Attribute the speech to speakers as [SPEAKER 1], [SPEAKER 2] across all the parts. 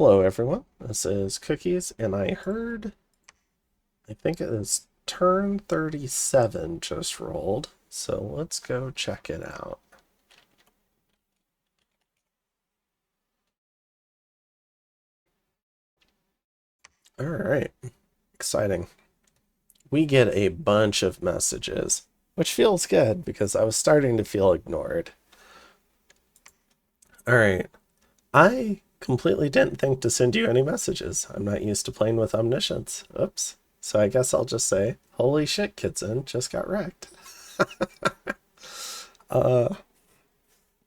[SPEAKER 1] Hello everyone, this is Cookies, and I think it is turn 37 just rolled, so let's go check it out. Alright, exciting. We get a bunch of messages, which feels good because I was starting to feel ignored. Alright, I completely didn't think to send you any messages. I'm not used to playing with Omniscience. Oops. So I guess I'll just say, holy shit, Kidzin just got wrecked.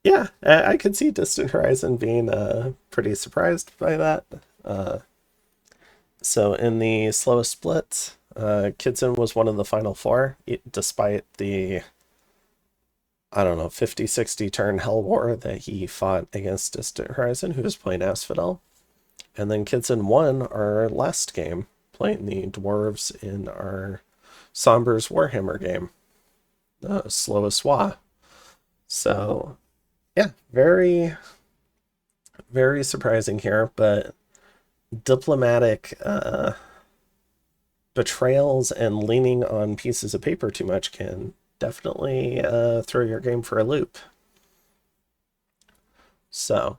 [SPEAKER 1] Yeah, I could see Distant Horizon being pretty surprised by that. So in the slowest split, Kidzin was one of the final four, despite the, I don't know, 50-60 turn Hell War that he fought against Distant Horizon, who was playing Asphodel. And then Kidzin won our last game, playing the dwarves in our Somber's Warhammer game, slowest Wa. So, yeah, very, very surprising here, but diplomatic betrayals and leaning on pieces of paper too much can definitely throw your game for a loop. So,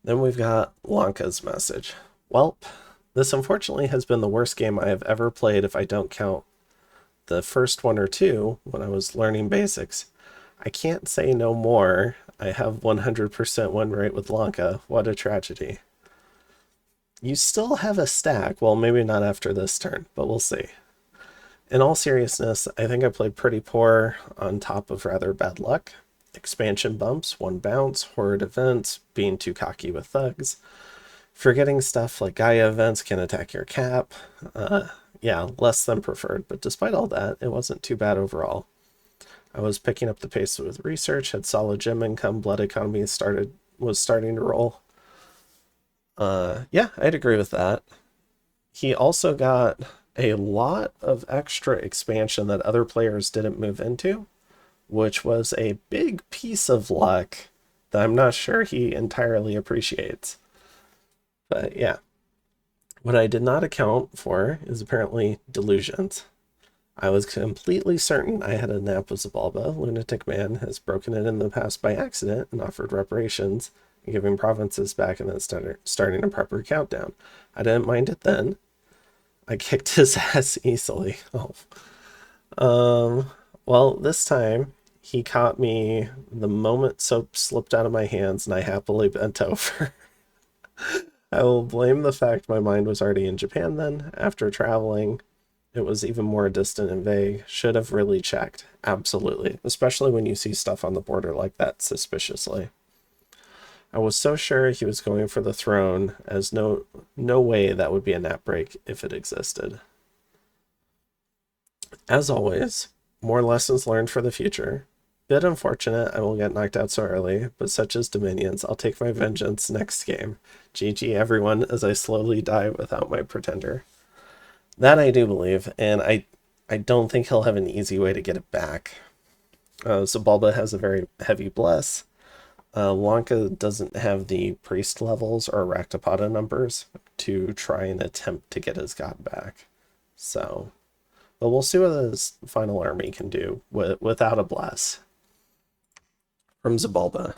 [SPEAKER 1] then we've got Lanka's message. Welp, this unfortunately has been the worst game I have ever played if I don't count the first one or two when I was learning basics. I can't say no more. I have 100% win rate with Lanka. What a tragedy. You still have a stack. Well, maybe not after this turn, but we'll see. In all seriousness, I think I played pretty poor on top of rather bad luck. Expansion bumps, one bounce, horrid events, being too cocky with thugs. Forgetting stuff like Gaia events can attack your cap. Yeah, less than preferred, but despite all that, it wasn't too bad overall. I was picking up the pace with research, had solid gem income, blood economy was starting to roll. Yeah, I'd agree with that. He also got a lot of extra expansion that other players didn't move into, which was a big piece of luck that I'm not sure he entirely appreciates. But yeah, what I did not account for is apparently delusions. I was completely certain I had a nap with Xibalba. Lunaticman has broken it in the past by accident and offered reparations, giving provinces back and then starting a proper countdown. I didn't mind it then. I kicked his ass easily. Oh. Well, this time he caught me the moment soap slipped out of my hands and I happily bent over. I will blame the fact my mind was already in Japan then. After traveling, it was even more distant and vague. Should have really checked. Absolutely. Especially when you see stuff on the border like that suspiciously. I was so sure he was going for the throne, as no way that would be a nap break if it existed. As always, more lessons learned for the future. Bit unfortunate I will get knocked out so early, but such as Dominions, I'll take my vengeance next game. GG everyone as I slowly die without my pretender. That I do believe, and I don't think he'll have an easy way to get it back. Xibalba has a very heavy bless. Lanka doesn't have the priest levels or Raktapada numbers to try and attempt to get his god back. So, but we'll see what his final army can do without a bless. From Xibalba.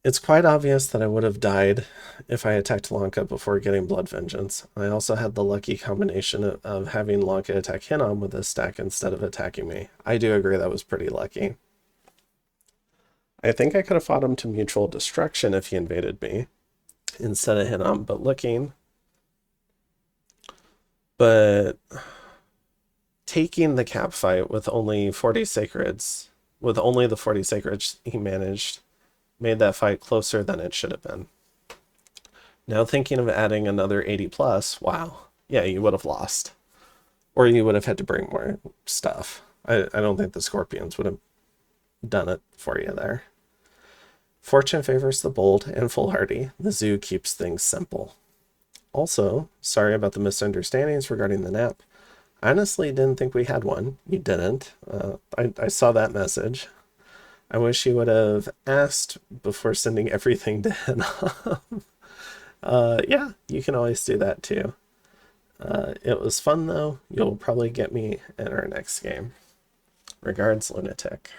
[SPEAKER 1] It's quite obvious that I would have died if I attacked Lanka before getting Blood Vengeance. I also had the lucky combination of having Lanka attack Hinnom with his stack instead of attacking me. I do agree that was pretty lucky. I think I could have fought him to mutual destruction if he invaded me instead of Hinnom, but taking the cap fight with only 40 sacreds, with only the 40 sacreds he managed, made that fight closer than it should have been. Now thinking of adding another 80 plus, wow, yeah, you would have lost. Or you would have had to bring more stuff. I don't think the Scorpions would have done it for you there. Fortune favors the bold and foolhardy. The zoo keeps things simple. Also, sorry about the misunderstandings regarding the nap. I honestly didn't think we had one. You didn't. I saw that message. I wish you would have asked before sending everything to Hinnom. Yeah, you can always do that too. It was fun though. You'll probably get me in our next game. Regards, Lunatic.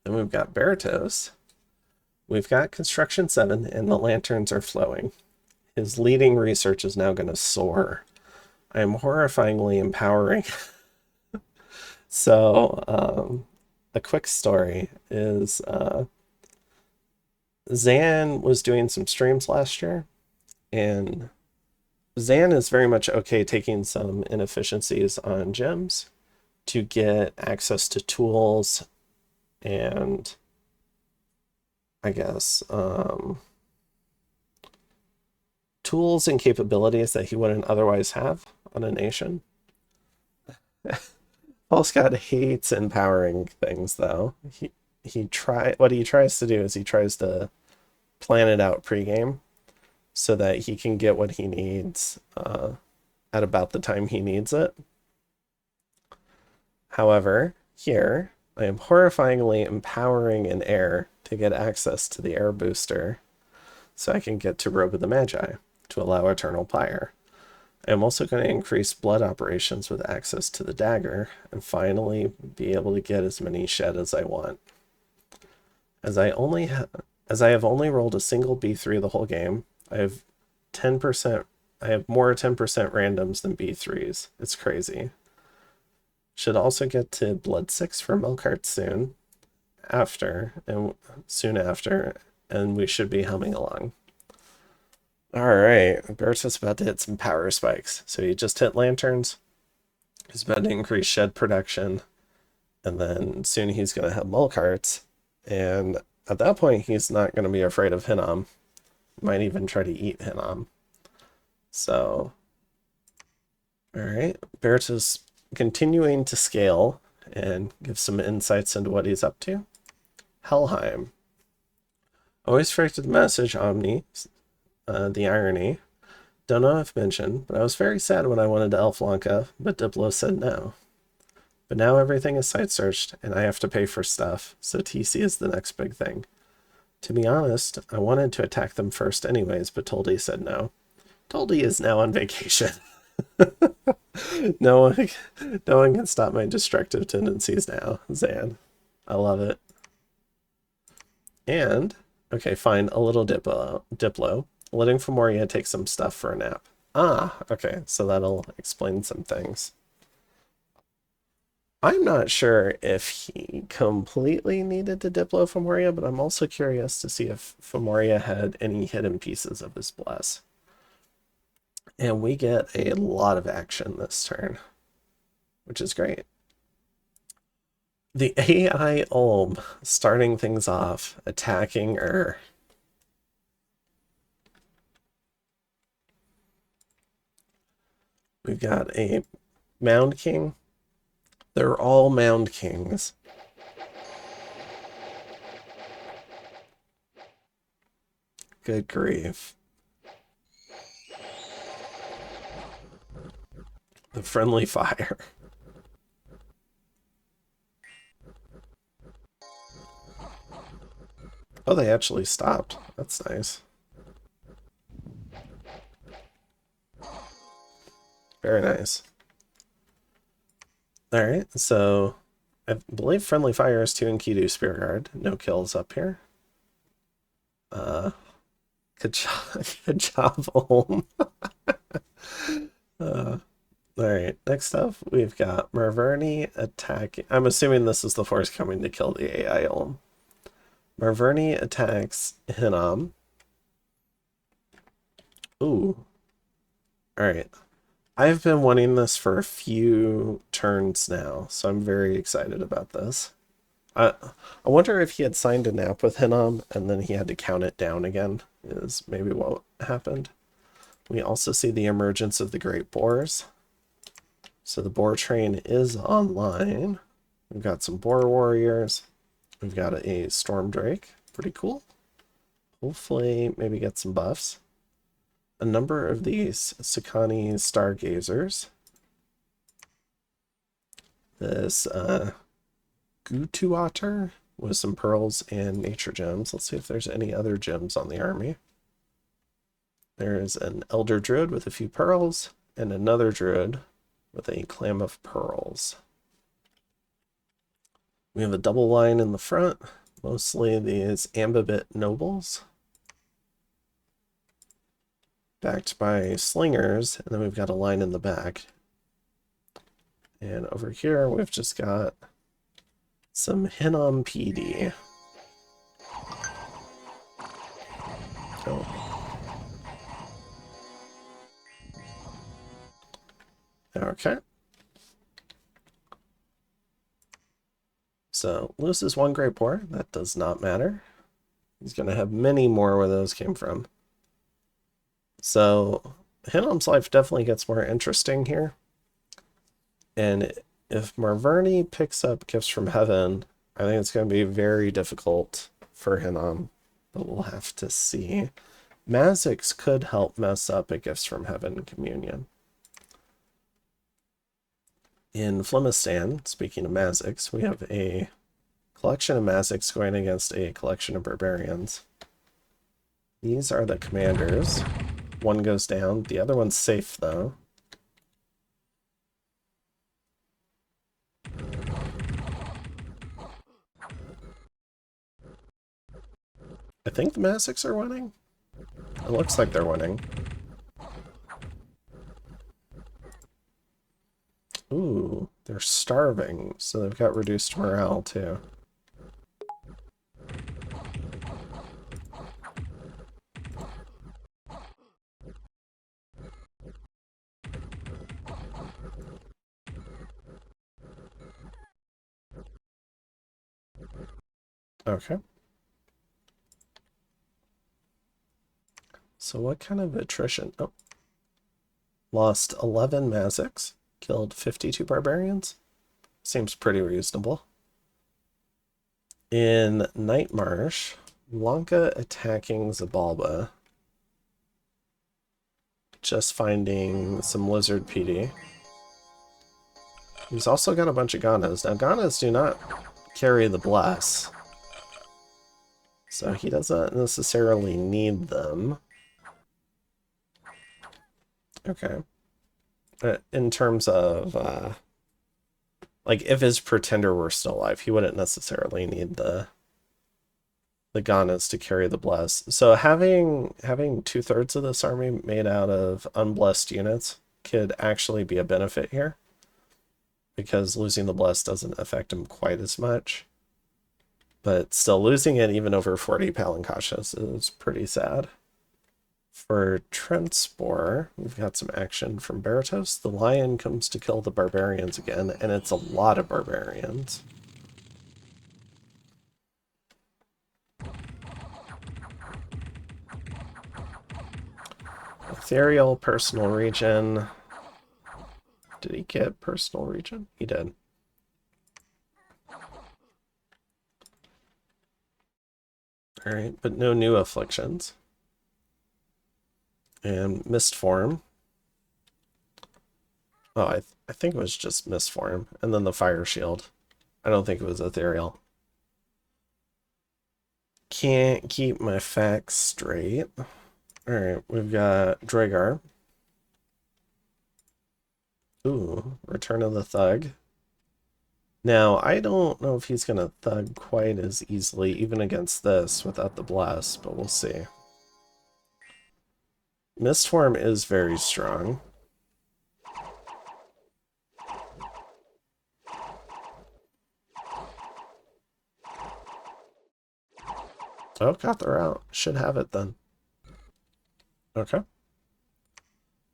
[SPEAKER 1] Then we've got Berytos. We've got Construction 7, and the lanterns are flowing. His leading research is now going to soar. I am horrifyingly empowering. So, a quick story is Zan was doing some streams last year, and Zan is very much okay taking some inefficiencies on gyms to get access to tools and I guess tools and capabilities that he wouldn't otherwise have on a nation. Paul Scott hates empowering things though. What he tries to do is he tries to plan it out pregame so that he can get what he needs at about the time he needs it. However, here I am horrifyingly empowering an heir to get access to the air booster so I can get to Robe of the Magi to allow Eternal Pyre. I am also going to increase blood operations with access to the dagger and finally be able to get as many shed as I want. As I have only rolled a single B3 the whole game, I have 10%. I have more 10% randoms than B3s. It's crazy. Should also get to Blood 6 for Milkart soon after, and we should be humming along. Alright, Berytos about to hit some power spikes. So he just hit lanterns. He's about to increase shed production. And then soon he's going to have Milkarts. And at that point, he's not going to be afraid of Hinnom. Might even try to eat Hinnom. So, alright, Berytos continuing to scale and give some insights into what he's up to. Helheim. Always corrected the message, Omni. The irony. Don't know if mentioned, but I was very sad when I wanted to elf Lanka, but Diplo said no. But now everything is site searched, and I have to pay for stuff, so TC is the next big thing. To be honest, I wanted to attack them first anyways, but Toldi said no. Toldi is now on vacation. No one can stop my destructive tendencies now, Zan. I love it. And, okay, fine, a little Diplo. Letting Fomoria take some stuff for a nap. Ah, okay, so that'll explain some things. I'm not sure if he completely needed to Diplo Fomoria, but I'm also curious to see if Fomoria had any hidden pieces of his bless. And we get a lot of action this turn, which is great. The AI Ulm starting things off, attacking We've got a Mound King. They're all Mound Kings. Good grief. The friendly fire. Oh, they actually stopped. That's nice. Very nice. Alright, so I believe friendly fire is 2 Enkidu Spear Guard. No kills up here. Good job, home. Alright, next up we've got Marverni attacking. I'm assuming this is the force coming to kill the AI Ulm. Marverni attacks Hinnom. Ooh. Alright. I've been wanting this for a few turns now, so I'm very excited about this. I wonder if he had signed a nap with Hinnom and then he had to count it down again, is maybe what happened. We also see the emergence of the Great Boars. So the Boar Train is online. We've got some Boar Warriors. We've got a Storm Drake. Pretty cool. Hopefully maybe get some buffs. A number of these Sakani Stargazers. This Gutuater with some pearls and nature gems. Let's see if there's any other gems on the army. There's an Elder Druid with a few pearls, and another Druid with a Clam of Pearls. We have a double line in the front, mostly these Ambibit Nobles, backed by Slingers, and then we've got a line in the back. And over here, we've just got some Hinnom PD. Oh. Okay. So, loses one Great Boar. That does not matter. He's going to have many more where those came from. So, Hinnom's life definitely gets more interesting here. And if Marverni picks up Gifts from Heaven, I think it's going to be very difficult for Hinnom. But we'll have to see. Mazix could help mess up a Gifts from Heaven communion. In Flimistan, speaking of Mazix, we have a collection of Mazix going against a collection of Barbarians. These are the commanders. One goes down. The other one's safe, though. I think the Mazix are winning. It looks like they're winning. Ooh, they're starving, so they've got reduced morale, too. Okay. So what kind of attrition? Oh. Lost 11 Mazix. Killed 52 barbarians. Seems pretty reasonable. In Night Marsh, Lanka attacking Xibalba. Just finding some lizard PD. He's also got a bunch of Ganas. Now, Ganas do not carry the bless, so he doesn't necessarily need them. Okay. In terms of, like, if his pretender were still alive, he wouldn't necessarily need the Ganas to carry the bless. So having 2/3 of this army made out of unblessed units could actually be a benefit here, because losing the bless doesn't affect him quite as much. But still, losing it even over 40 Palinkashas is pretty sad. For Trentspor, we've got some action from Berytos. The lion comes to kill the barbarians again, and it's a lot of barbarians. Ethereal, personal region. Did he get personal region? He did. Alright, but no new afflictions. And Mist Form. Oh, I think it was just Mist Form. And then the Fire Shield. I don't think it was Ethereal. Can't keep my facts straight. Alright, we've got Dragar. Ooh, Return of the Thug. Now, I don't know if he's going to thug quite as easily, even against this, without the bless, but we'll see. Mistform is very strong. Oh, got the route. Should have it then. Okay.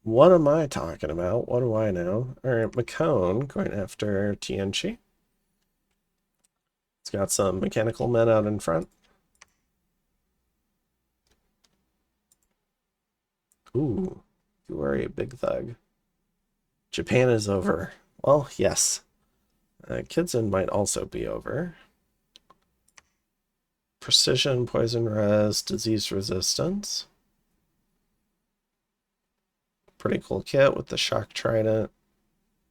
[SPEAKER 1] What am I talking about? What do I know? Alright, Mekone going after Tianchi. It's got some mechanical men out in front. Ooh, you are a big thug. Japan is over. Well, yes. Kidzin might also be over. Precision, poison res, disease resistance. Pretty cool kit with the shock trident.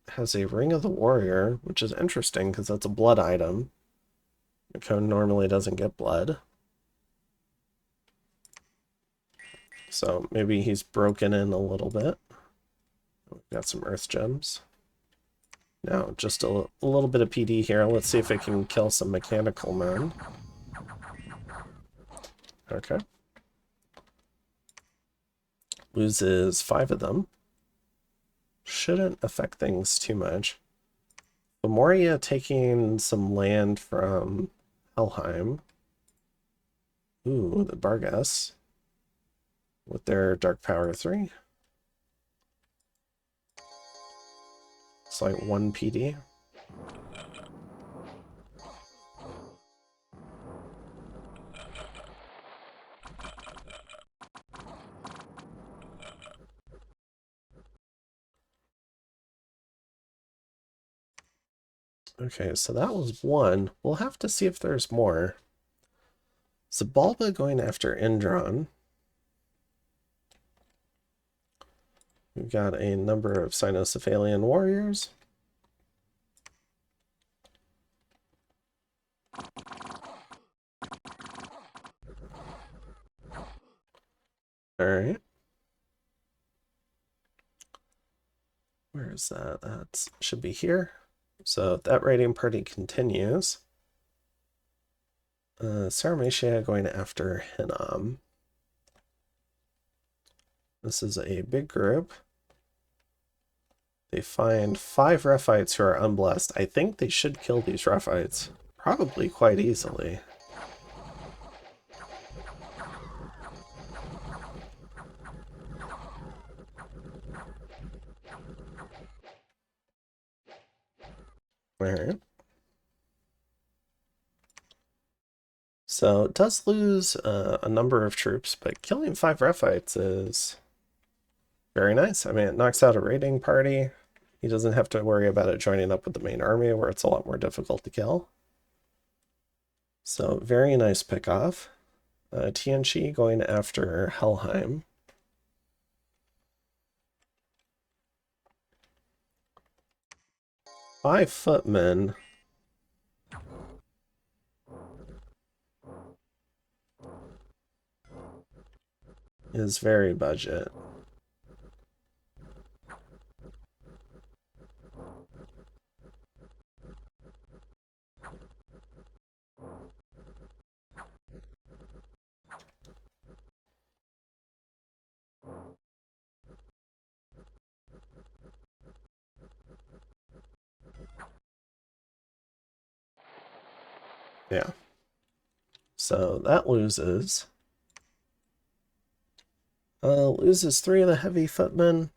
[SPEAKER 1] Has a Ring of the Warrior, which is interesting because that's a blood item. Mekone normally doesn't get blood. So maybe he's broken in a little bit. We've got some earth gems. Now, just a little bit of PD here. Let's see if it can kill some mechanical men. Okay. Loses 5 of them. Shouldn't affect things too much. Fomoria taking some land from Helheim. Ooh, the Bargas. With their Dark Power 3. It's like 1 PD. Okay, so that was 1. We'll have to see if there's more. Xibalba going after Indron. We've got a number of Cynocephalian warriors. Alright. Where is that? That should be here. So that raiding party continues. Sauromatia going after Hinnom. This is a big group. They find 5 Rephites who are unblessed. I think they should kill these Rephites. Probably quite easily. Alright. So it does lose a number of troops, but killing 5 Rephites is very nice. I mean, it knocks out a raiding party. He doesn't have to worry about it joining up with the main army, where it's a lot more difficult to kill. So very nice pickoff. Tianchi going after Helheim. Five footmen. Is very budget. Yeah. So that loses. Loses 3 of the heavy footmen.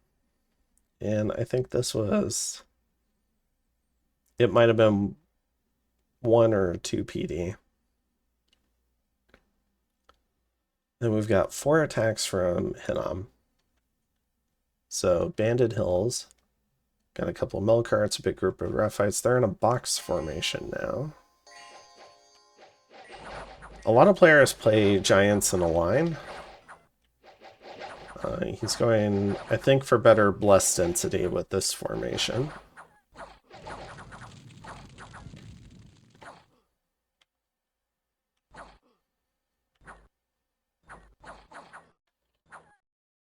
[SPEAKER 1] And I think this was... It might have been 1 or 2 PD. Then we've got 4 attacks from Hinnom. So Banded Hills. Got a couple of mill carts, a big group of Rephites. They're in a box formation now. A lot of players play Giants in a line. He's going, I think, for better bless density with this formation.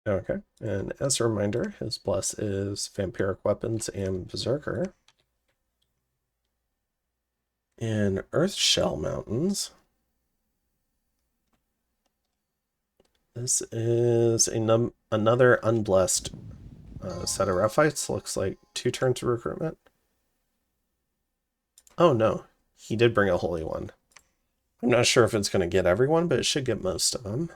[SPEAKER 1] Okay, and as a reminder, his bless is Vampiric Weapons and Berserker. In Earthshell Mountains, this is another unblessed set of Rephites. Looks like 2 turns of recruitment. Oh no, he did bring a Holy One. I'm not sure if it's going to get everyone, but it should get most of them.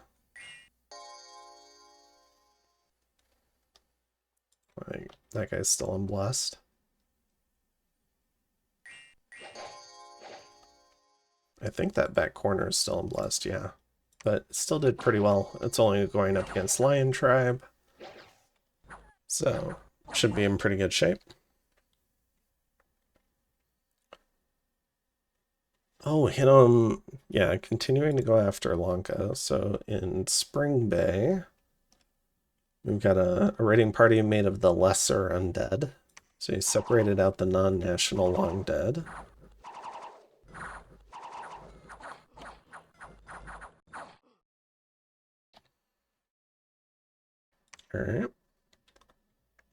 [SPEAKER 1] Like, that guy's still unblessed. I think that back corner is still unblessed, yeah. But it still did pretty well. It's only going up against Lion Tribe. So, should be in pretty good shape. Oh, Hinnom, yeah, continuing to go after Lanka. So in Spring Bay, we've got a raiding party made of the lesser undead. So he separated out the non-national long dead. All right.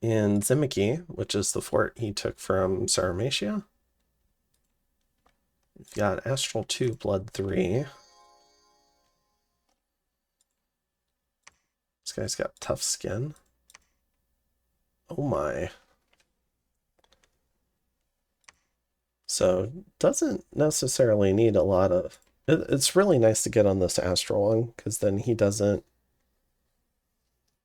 [SPEAKER 1] In Zimiki, which is the fort he took from Sauromatia, we've got Astral 2, Blood 3. This guy's got tough skin. Oh my. So doesn't necessarily need a lot of... It's really nice to get on this Astral one, because then he doesn't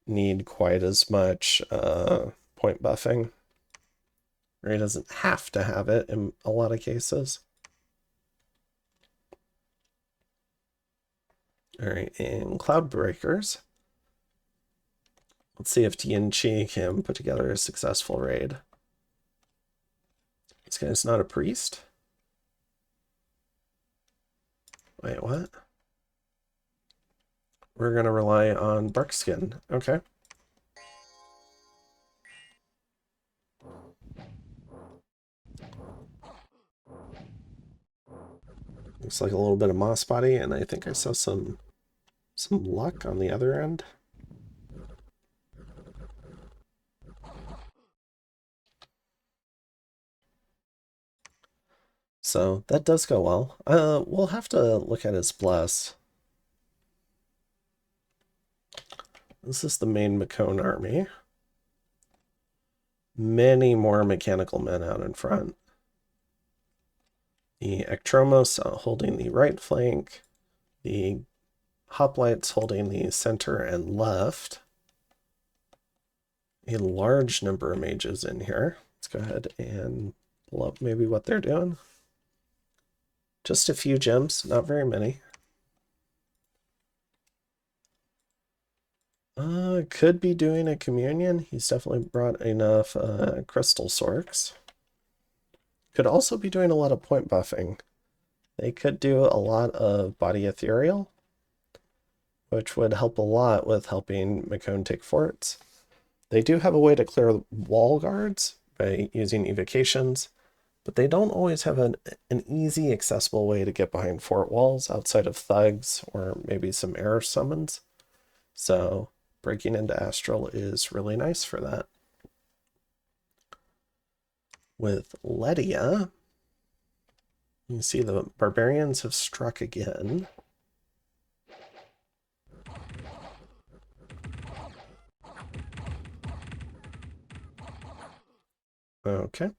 [SPEAKER 1] need quite as much point buffing. Or he doesn't have to have it in a lot of cases. All right, and Cloud Breakers. Let's see if TNG can put together a successful raid. This guy's not a priest. Wait, what? We're going to rely on bark skin. Okay. Looks like a little bit of moss body, and I think I saw some luck on the other end. So that does go well. We'll have to look at his bless. This is the main Mekone army. Many more mechanical men out in front. The Ektromos holding the right flank. The Hoplites holding the center and left. A large number of mages in here. Let's go ahead and pull up maybe what they're doing. Just a few gems, not very many. Could be doing a communion. He's definitely brought enough crystal sorks. Could also be doing a lot of point buffing. They could do a lot of body ethereal, which would help a lot with helping Mekone take forts. They do have a way to clear wall guards by using evocations, but they don't always have an easy, accessible way to get behind fort walls outside of thugs or maybe some error summons. So breaking into Astral is really nice for that. With Ledia, you see the barbarians have struck again. Okay.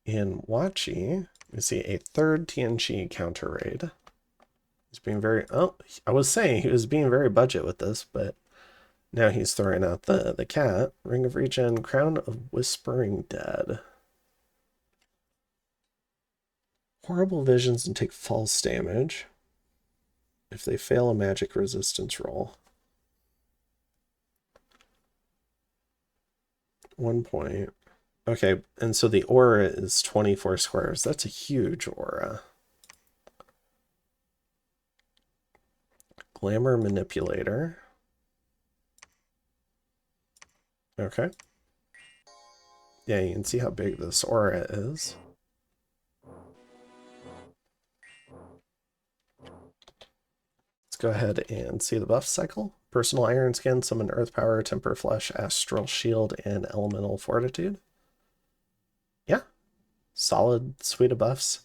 [SPEAKER 1] In Wachi, we see a third TNG counter raid. He's being very... Oh, I was saying he was being very budget with this, but now he's throwing out the cat. Ring of Regen, Crown of Whispering Dead. Horrible visions and take false damage if they fail a magic resistance roll. 1 point. Okay, and so the aura is 24 squares. That's a huge aura. Glamour Manipulator. Okay. Yeah, you can see how big this aura is. Let's go ahead and see the buff cycle. Personal Iron Skin, Summon Earth Power, Temper Flesh, Astral Shield, and Elemental Fortitude. Yeah, solid suite of buffs.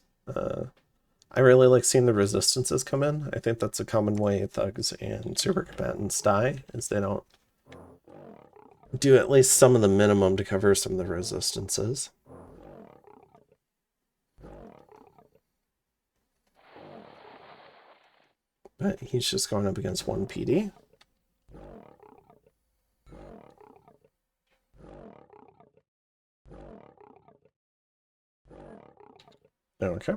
[SPEAKER 1] I really like seeing the resistances come in. I think that's a common way thugs and super combatants die, is they don't do at least some of the minimum to cover some of the resistances. But he's just going up against 1 PD. Okay.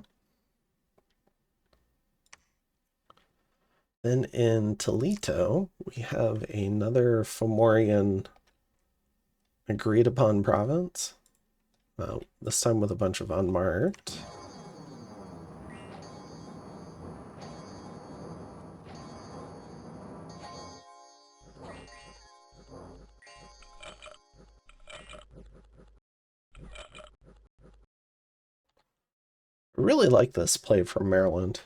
[SPEAKER 1] Then in Toledo, we have another Fomorian agreed upon province. This time with a bunch of unmarked. Really like this play from Maerlande.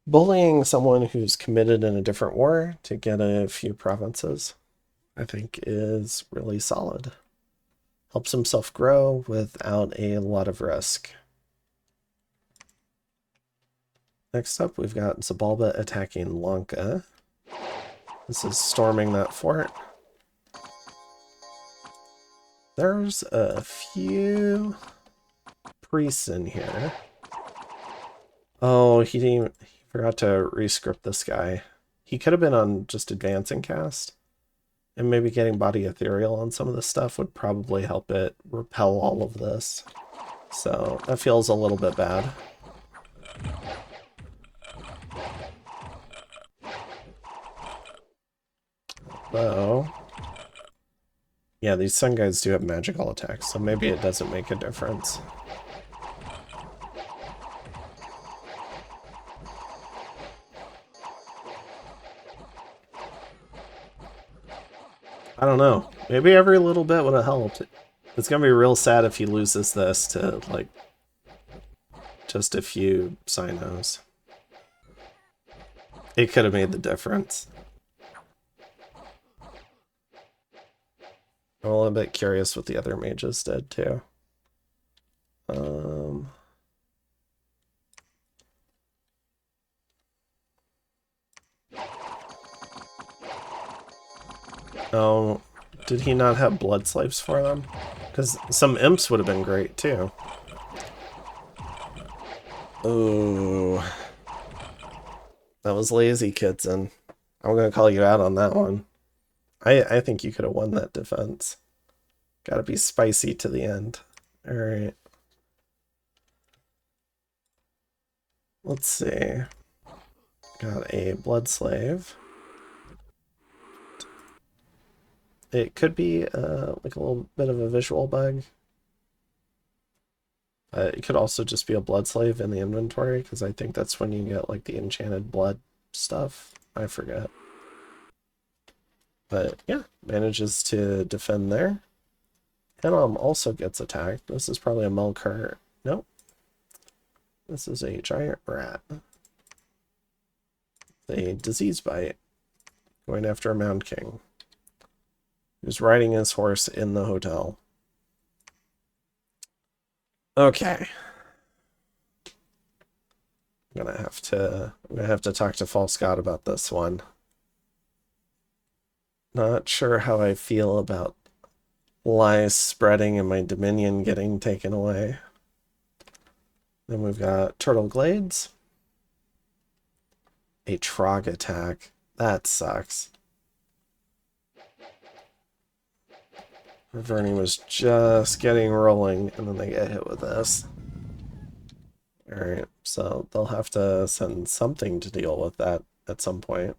[SPEAKER 1] Bullying someone who's committed in a different war to get a few provinces, I think, is really solid. Helps himself grow without a lot of risk. Next up, we've got Xibalba attacking Lanka. This is storming that fort. There's a few priests in here. Oh, he forgot to rescript this guy. He could have been on just advancing cast. And maybe getting body ethereal on some of this stuff would probably help it repel all of this. So that feels a little bit bad. Though, yeah, these sun guys do have magical attacks, so maybe it doesn't make a difference. I don't know. Maybe every little bit would have helped. It's gonna be real sad if he loses this to, like, just a few Sinos. It could have made the difference. I'm a little bit curious what the other mages did, too. Oh, did he not have blood slaves for them? Because some imps would have been great, too. Ooh. That was lazy, Kidzin. I'm going to call you out on that one. I think you could have won that defense. Gotta be spicy to the end. Alright. Let's see. Got a blood slave. It could be like a little bit of a visual bug. It could also just be a blood slave in the inventory, because I think that's when you get like the enchanted blood stuff. I forget. But yeah, manages to defend there. Hinnom also gets attacked. This is probably a Melkart. Nope. This is a giant rat. A disease bite. Going after a Mound King. Who's riding his horse in the hotel. Okay. I'm gonna have to talk to False God about this one. Not sure how I feel about lies spreading and my dominion getting taken away. Then we've got Turtle Glades. A Trog attack. That sucks. Marverni was just getting rolling, and then they get hit with this. Alright, so they'll have to send something to deal with that at some point.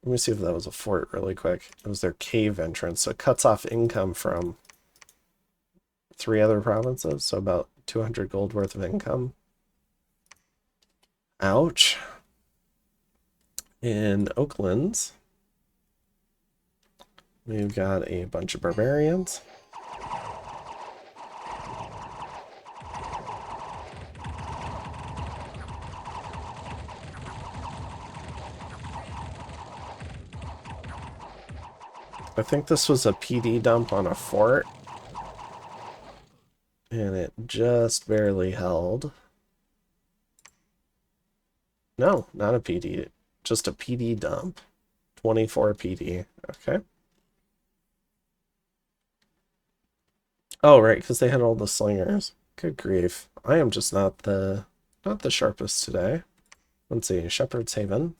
[SPEAKER 1] Let me see if that was a fort really quick. It was their cave entrance, so it cuts off income from 3 other provinces, so about 200 gold worth of income. Ouch. In Oaklands, we've got a bunch of barbarians. I think this was a PD dump on a fort. And it just barely held. No, not a PD. Just a PD dump. 24 PD. Okay. Oh, right, because they had all the slingers. Good grief. I am just not the sharpest today. Let's see. Shepherd's Haven.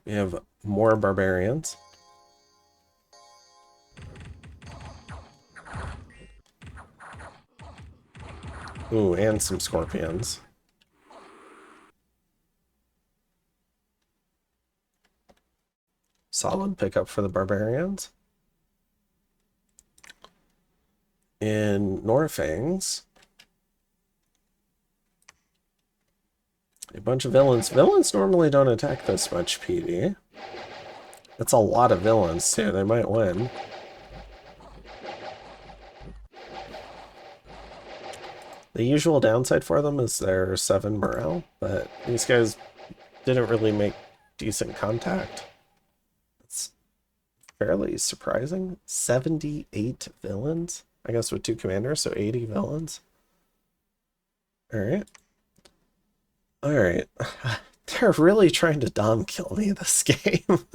[SPEAKER 1] We have more barbarians. Ooh, and some scorpions. Solid pickup for the barbarians. In Norfangs, a bunch of villains. Villains normally don't attack this much PD. That's a lot of villains, too. They might win. The usual downside for them is their 7 morale, but these guys didn't really make decent contact. It's fairly surprising. 78 villains? I guess with 2 commanders, so 80 villains. Alright. Alright. They're really trying to dom kill me this game.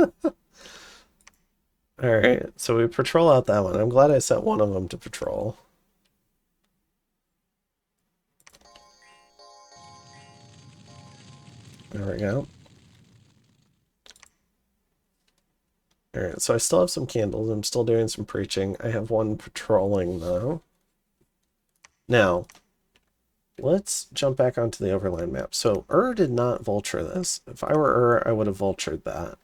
[SPEAKER 1] Alright, so we patrol out that one. I'm glad I set one of them to patrol. There we go. Alright, so I still have some candles. I'm still doing some preaching. I have one patrolling, though. Now, let's jump back onto the overland map. So, did not vulture this. If I were I would have vultured that.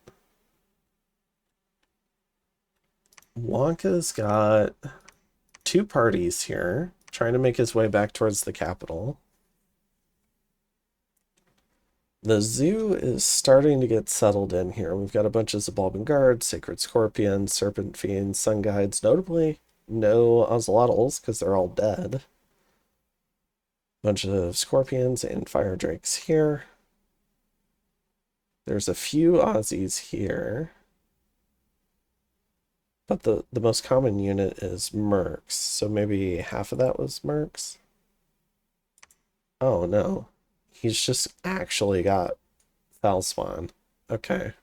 [SPEAKER 1] Lanka's got 2 parties here, trying to make his way back towards the capital. The zoo is starting to get settled in here. We've got a bunch of Xibalban guards, sacred scorpions, serpent fiends, sun guides, notably no ocelotls because they're all dead. Bunch of scorpions and fire drakes here. There's a few Aussies here. But the most common unit is mercs, so maybe half of that was mercs? Oh no. He's just actually got foul spawn. Okay.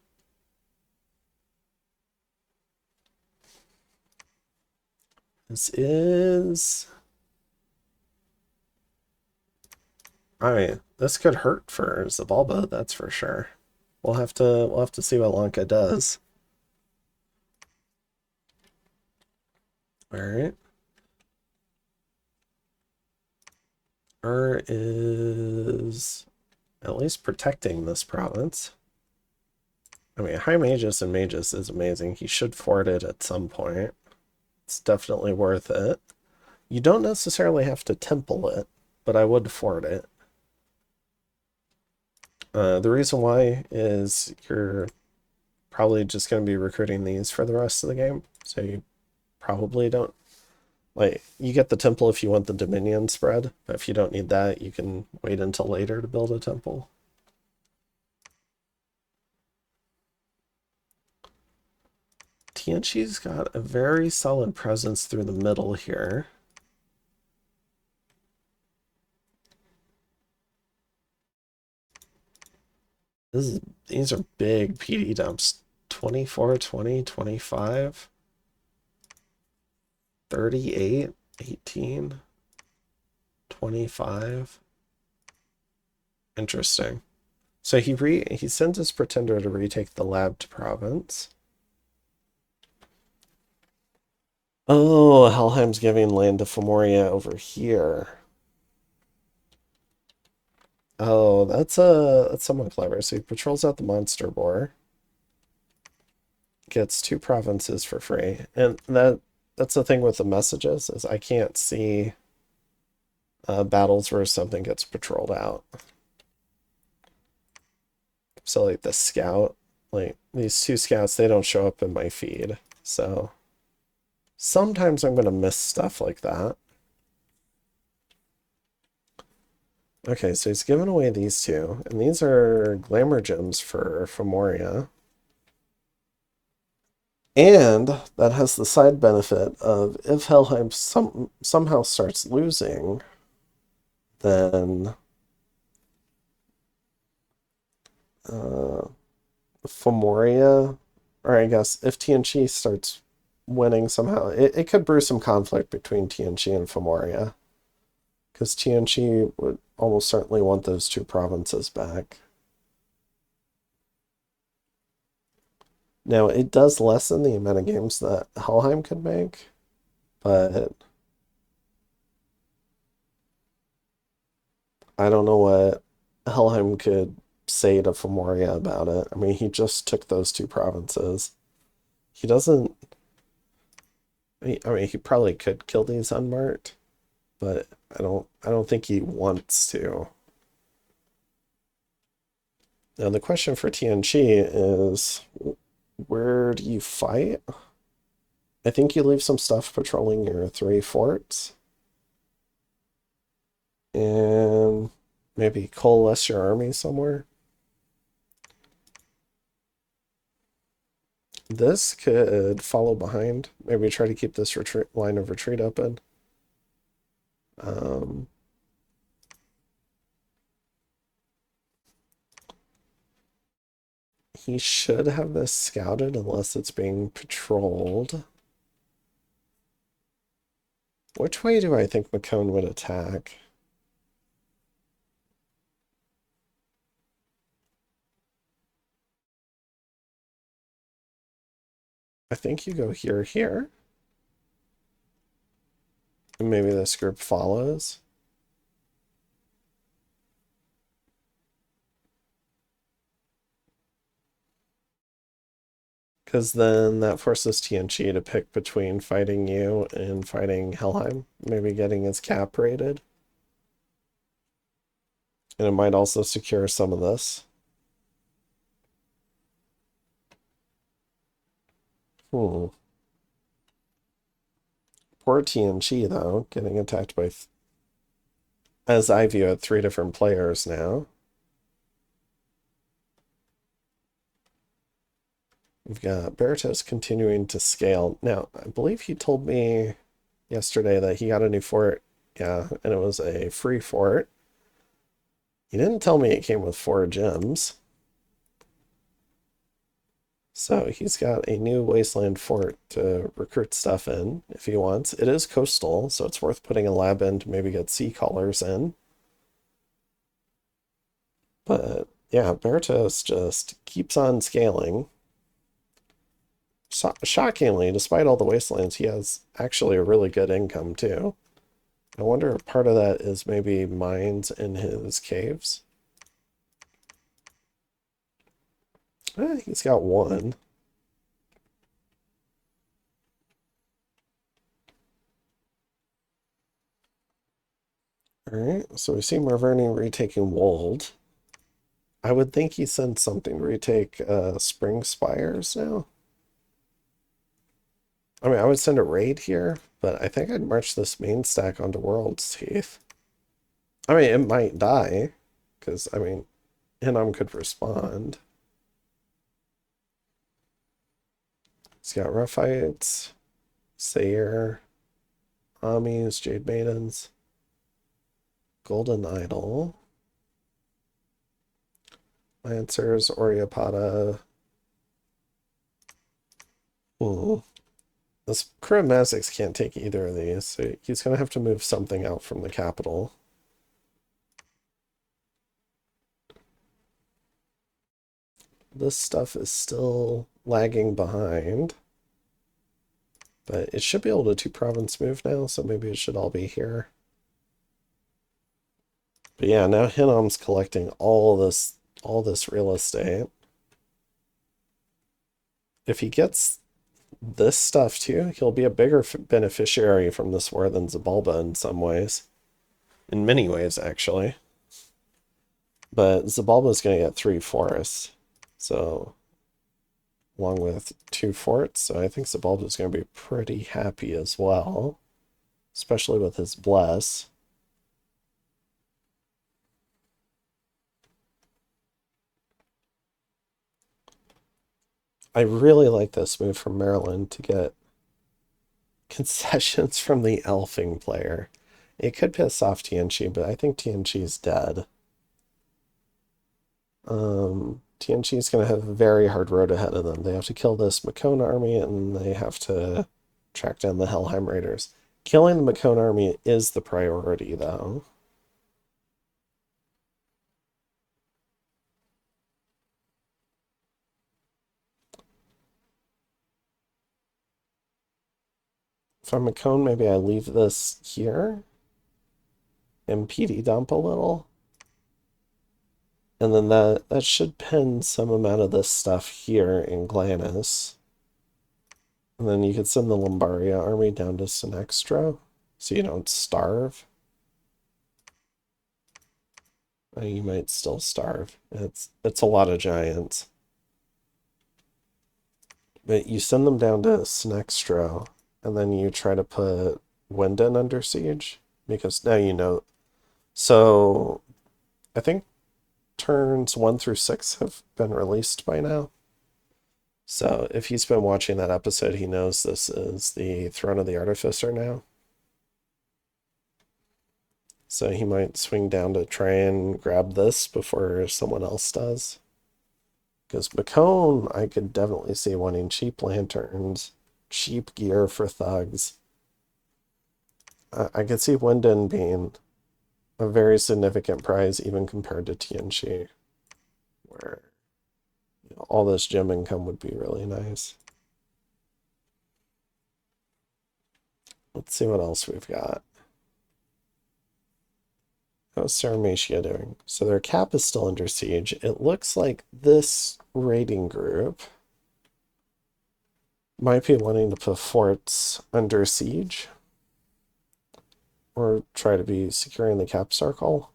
[SPEAKER 1] This is... I mean, this could hurt for Xibalba, that's for sure. We'll have to see what Lanka does. Alright. Is at least protecting this province. I mean, High Magus and Magus is amazing. He should fort it at some point. It's definitely worth it. You don't necessarily have to temple it, but I would fort it. The reason why is you're probably just going to be recruiting these for the rest of the game, so you probably don't... Like, you get the temple if you want the Dominion spread, but if you don't need that, you can wait until later to build a temple. Tianqi's got a very solid presence through the middle here. These are big PD dumps. 24, 20, 25. 38, 18, 25. Interesting. So he sends his pretender to retake the labbed province. Oh, Helheim's giving land to Fomoria over here. Oh, that's somewhat clever. So he patrols out the monster boar. Gets 2 provinces for free. And that's the thing with the messages, is I can't see battles where something gets patrolled out. So like the scout, like these 2 scouts, they don't show up in my feed. So sometimes I'm going to miss stuff like that. Okay, so he's given away these 2, and these are glamour gems for Fomoria. And that has the side benefit of if Helheim somehow starts losing, then Fomoria, or I guess if Tianqi starts winning somehow, it could brew some conflict between Tianqi and Fomoria, because Tianqi would almost certainly want those 2 provinces back. Now, it does lessen the amount of games that Helheim could make, but I don't know what Helheim could say to Fomoria about it. I mean, he just took those 2 provinces. He doesn't... I mean, he probably could kill these unmarked, but I don't think he wants to. Now, the question for Tianqi is, where do you fight? I think you leave some stuff patrolling your 3 forts. And maybe coalesce your army somewhere. This could follow behind. Maybe try to keep this line of retreat open. He should have this scouted unless it's being patrolled. Which way do I think Mekone would attack? I think you go here. And maybe this group follows. Because then that forces TNG to pick between fighting you and fighting Helheim. Maybe getting his cap rated. And it might also secure some of this. Poor TNG, though, getting attacked by, as I view it, 3 different players now. We've got Berytos continuing to scale. Now, I believe he told me yesterday that he got a new fort. Yeah, and it was a free fort. He didn't tell me it came with 4 gems. So he's got a new wasteland fort to recruit stuff in if he wants. It is coastal, so it's worth putting a lab in to maybe get sea colors in. But yeah, Berytos just keeps on scaling. Shockingly, despite all the wastelands, he has actually a really good income too. I wonder if part of that is maybe mines in his caves. He's got 1. Alright, so we see Marverni retaking Wold. I would think he sent something to retake Spring Spires now. I mean, I would send a raid here, but I think I'd march this main stack onto World's Teeth. I mean, it might die, because, I mean, Hinnom could respond. He's got Roughites, Sayer, Amis, Jade Maidens, Golden Idol, Lancers, Oreopata. This crew of Mazics can't take either of these, so he's going to have to move something out from the capital. This stuff is still lagging behind. But it should be able to 2-province move now, so maybe it should all be here. But yeah, now Hinnom's collecting all this real estate. If he gets this stuff too, he'll be a bigger beneficiary from this war than Xibalba in some ways. In many ways, actually. But Xibalba's going to get 3 forests. So, along with 2 forts. So I think Xibalba's going to be pretty happy as well. Especially with his bless. I really like this move from Maerlande to get concessions from the elfing player. It could piss off TNG, but I think TNG is dead. TNG is going to have a very hard road ahead of them. They have to kill this Mekone army, and they have to track down the Helheim Raiders. Killing the Mekone army is the priority, though. If I'm Mekone, maybe I leave this here and PD dump a little. And then that should pin some amount of this stuff here in Glanis. And then you could send the Lombardia army down to Sinextra, so you don't starve. You might still starve. It's a lot of giants. But you send them down to Sinextra, and then you try to put Winden under siege, because now you know So I think turns 1 through 6 have been released by now. So if he's been watching that episode, he knows this is the Throne of the Artificer now. So he might swing down to try and grab this before someone else does. Because Mekone, I could definitely see wanting cheap lanterns, cheap gear for thugs. I could see Winden being a very significant prize even compared to Tianchi, where all this gem income would be really nice. Let's see what else we've got. How's Sauromatia doing? So their cap is still under siege. It looks like this raiding group might be wanting to put forts under siege or try to be securing the cap circle.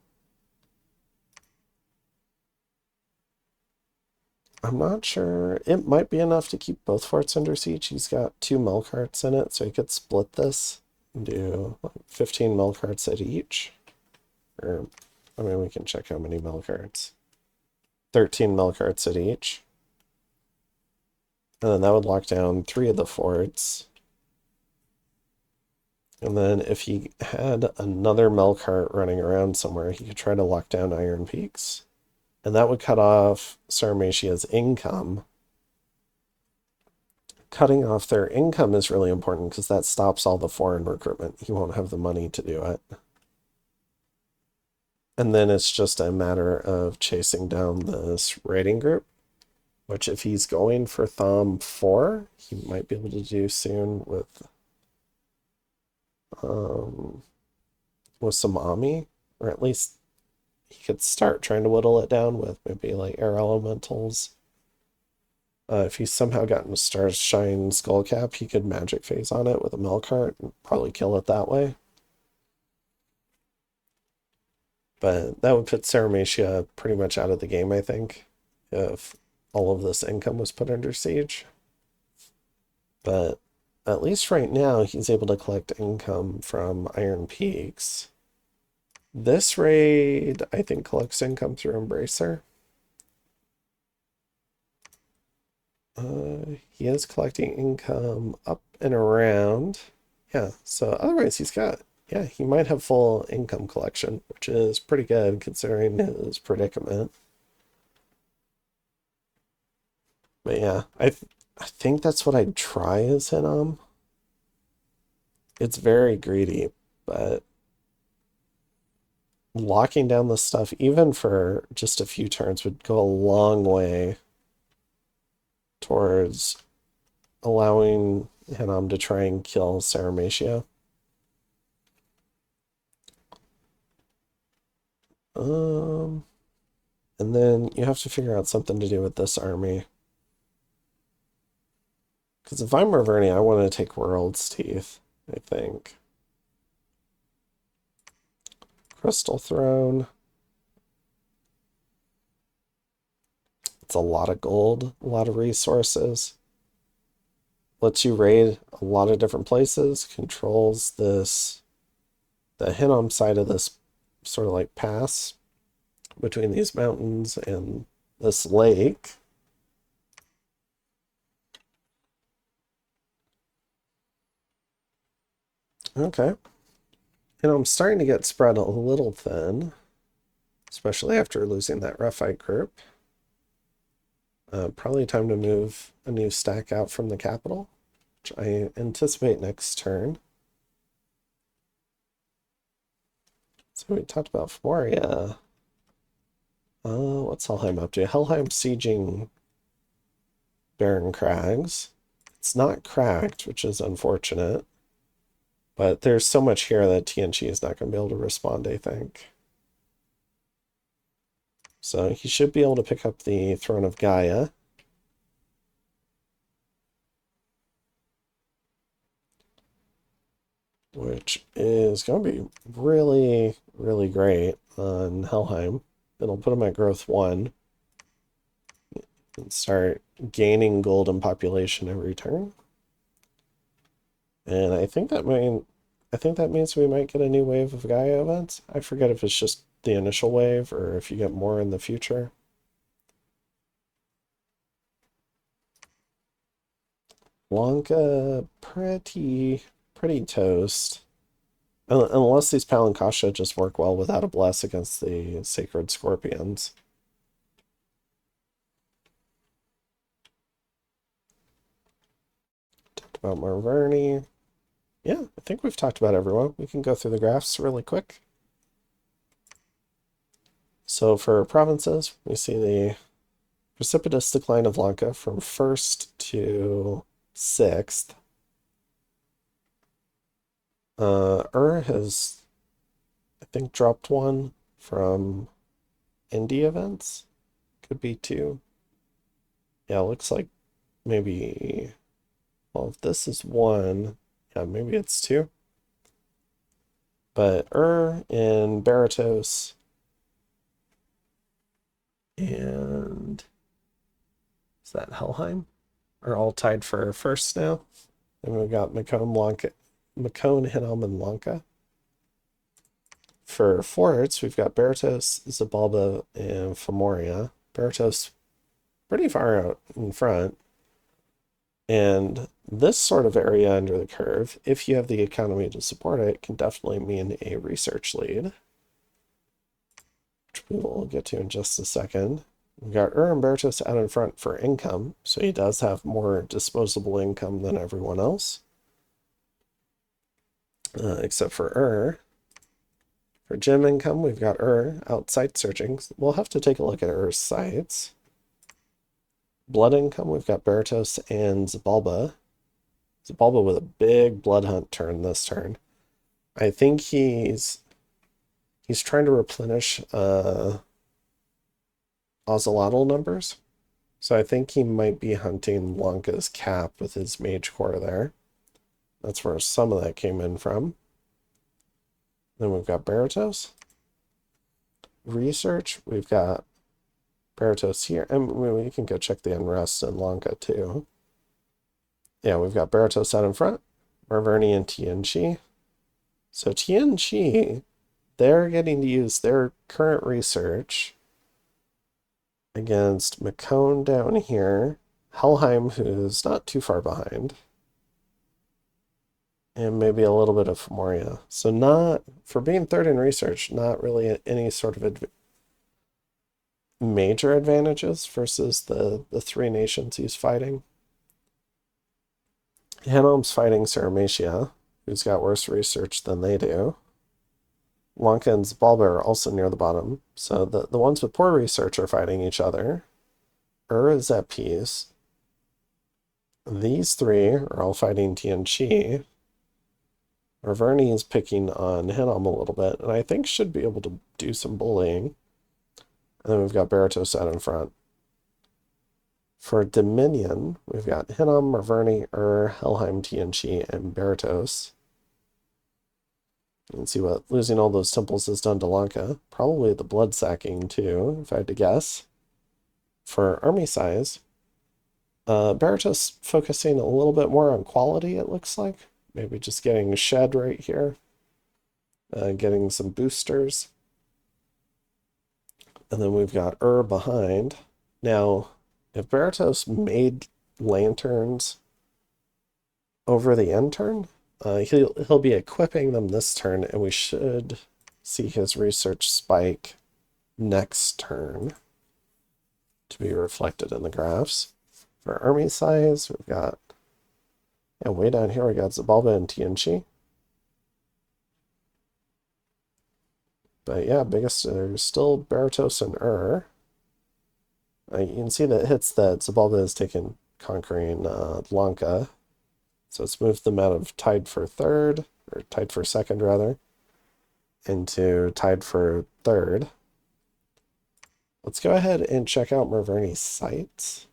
[SPEAKER 1] I'm not sure. It might be enough to keep both forts under siege. He's got 2 mill carts in it, so he could split this and do 15 mill carts at each. Or, I mean, we can check how many mill carts. 13 mill carts at each. And then that would lock down 3 of the forts. And then if he had another mill cart running around somewhere, he could try to lock down Iron Peaks. And that would cut off Sauromatia's income. Cutting off their income is really important because that stops all the foreign recruitment. He won't have the money to do it. And then it's just a matter of chasing down this raiding group, which if he's going for Thom 4, he might be able to do soon with some Ami, or at least he could start trying to whittle it down with maybe like air elementals. If he's somehow gotten a Starshine Skullcap, he could magic phase on it with a mill cart and probably kill it that way. But that would put Sauromatia pretty much out of the game, I think, if all of this income was put under siege. But at least right now, he's able to collect income from Iron Peaks. This raid, I think, collects income through Embracer. He is collecting income up and around. Yeah, so otherwise he's got, yeah, he might have full income collection, which is pretty good considering his predicament. But yeah, I think that's what I'd try as Hinnom. It's very greedy, but locking down the stuff, even for just a few turns, would go a long way towards allowing Hinnom to try and kill Sauromatia. And then you have to figure out something to do with this army. Because if I'm Marverni, I want to take World's Teeth, I think. Crystal Throne. It's a lot of gold, a lot of resources. Lets you raid a lot of different places, controls this, the Hinnom side of this sort of like pass between these mountains and this lake. Okay. I'm starting to get spread a little thin, especially after losing that Roughite group. Probably time to move a new stack out from the capital, which I anticipate next turn. So we talked about Fomoria. What's Helheim up to? Helheim sieging Barren Crags. It's not cracked, which is unfortunate. But there's so much here that TNG is not going to be able to respond, I think. So he should be able to pick up the Throne of Gaia. Which is going to be really, really great on Helheim. It'll put him at growth 1. And start gaining gold and population every turn. And I think that might I think that means we might get a new wave of Gaia events. I forget if it's just the initial wave or if you get more in the future. Lanka, pretty toast. Unless these Palankasha just work well without a bless against the Sacred Scorpions. Talked about Marverni. Yeah, I think we've talked about everyone. We can go through the graphs really quick. So for provinces, we see the precipitous decline of Lanka from 1st to 6th. Has, I think, dropped one from indie events. Could be 2. Yeah, looks like maybe, well, if this is 1, yeah, maybe it's 2. But and Berytos and is that Helheim are all tied for 1st now. And we've got Mekone, Hinnom, and Lanka. For forts, we've got Berytos, Xibalba, and Fomoria. Berytos pretty far out in front. And this sort of area under the curve, if you have the economy to support it, can definitely mean a research lead, which we will get to in just a second. We've got and Berytos out in front for income, so he does have more disposable income than everyone else. Except for For gem income, we've got out site searching. We'll have to take a look at sites. Blood income, we've got Berytos and Xibalba. Xibalba with a big blood hunt turn this turn. I think he's trying to replenish Ocelotl numbers. So I think he might be hunting Lanka's cap with his mage core there. That's where some of that came in from. Then we've got Berytos. Research, we've got Berytos here. And we can go check the unrest in Lanka too. Yeah, we've got Berytos out in front. Marverni and TNG. So TNG, they're getting to use their current research against Mekone down here. Helheim, who's not too far behind. And maybe a little bit of Fomoria. So not, for being 3rd in research, not really any sort of major advantages versus the 3 nations he's fighting. Hinnom's fighting Sauromatia, who's got worse research than they do. Lanka and Xibalba are also near the bottom. So the ones with poor research are fighting each other. Is at peace. These 3 are all fighting TNG. Marverni is picking on Hinnom a little bit, and I think should be able to do some bullying. And then we've got Berytos out in front. For Dominion, we've got Hinnom, Marverni, Helheim, TNG, and Berytos. You can see what losing all those temples has done to Lanka. Probably the blood sacking too, if I had to guess. For army size, Berytos focusing a little bit more on quality, it looks like. Maybe just getting shed right here. Getting some boosters. And then we've got behind. Now, if Berytos made lanterns over the end turn, he'll be equipping them this turn, and we should see his research spike next turn to be reflected in the graphs. For army size, we've got, and way down here we got Xibalba and TNG. But yeah, biggest are still Berytos and you can see the hits that Xibalba has taken conquering Lanka. So it's moved them out of tied for 3rd, or tied for 2nd rather, into tied for 3rd. Let's go ahead and check out Marverni's sites.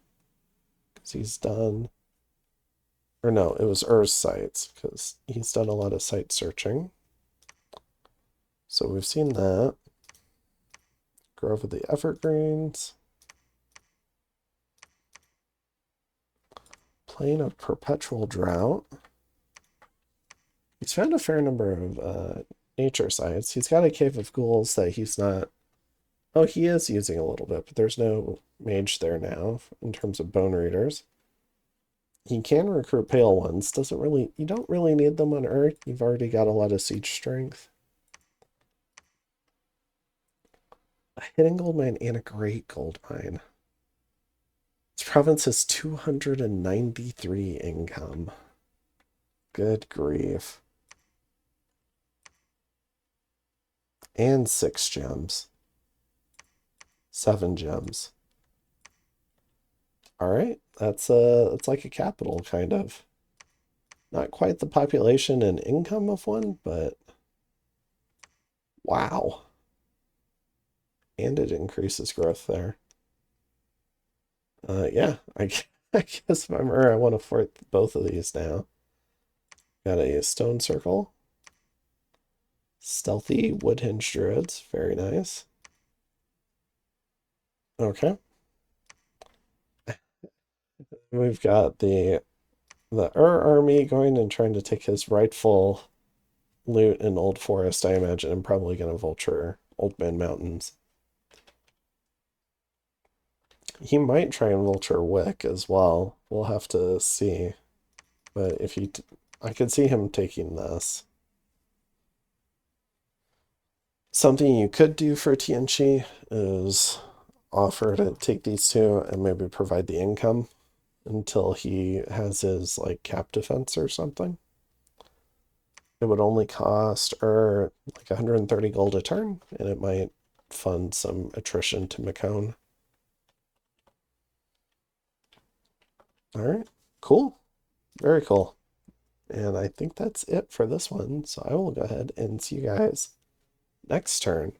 [SPEAKER 1] Because he's done, or no, it was sites, because he's done a lot of site searching. So we've seen that. Grove of the Evergreens. Plain of Perpetual Drought. He's found a fair number of nature sites. He's got a cave of ghouls that he's not. Oh, he is using a little bit, but there's no mage there now in terms of bone readers. He can recruit pale ones. Doesn't really. You don't really need them on Earth. You've already got a lot of siege strength. A hidden gold mine and a great gold mine. This province has 293 income. Good grief. And 6 gems. 7 gems. All right, that's like a capital kind of. Not quite the population and income of one, but wow. And it increases growth there. Yeah, I guess remember I want to fort both of these now. Got a stone circle. Stealthy wood-hinged druids, very nice. Okay. We've got the army going and trying to take his rightful loot in Old Forest, I imagine. I'm probably going to vulture Old Man Mountains. He might try and vulture Wick as well. We'll have to see. But if he... I could see him taking this. Something you could do for Tianchi is offer to take these two and maybe provide the income until he has his like cap defense or something. It would only cost like 130 gold a turn, and it might fund some attrition to Mekone. All right, cool. Very cool. And I think that's it for this one. So I will go ahead and see you guys next turn.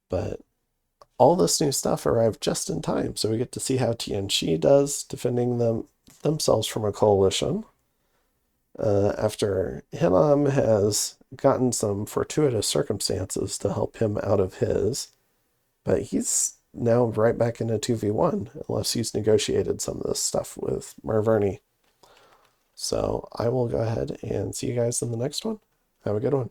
[SPEAKER 1] But all this new stuff arrived just in time, so we get to see how Tianchi does defending themselves from a coalition. After Hinnom has gotten some fortuitous circumstances to help him out of his, but he's now right back into 2v1, unless he's negotiated some of this stuff with Marverni. So I will go ahead and see you guys in the next one. Have a good one.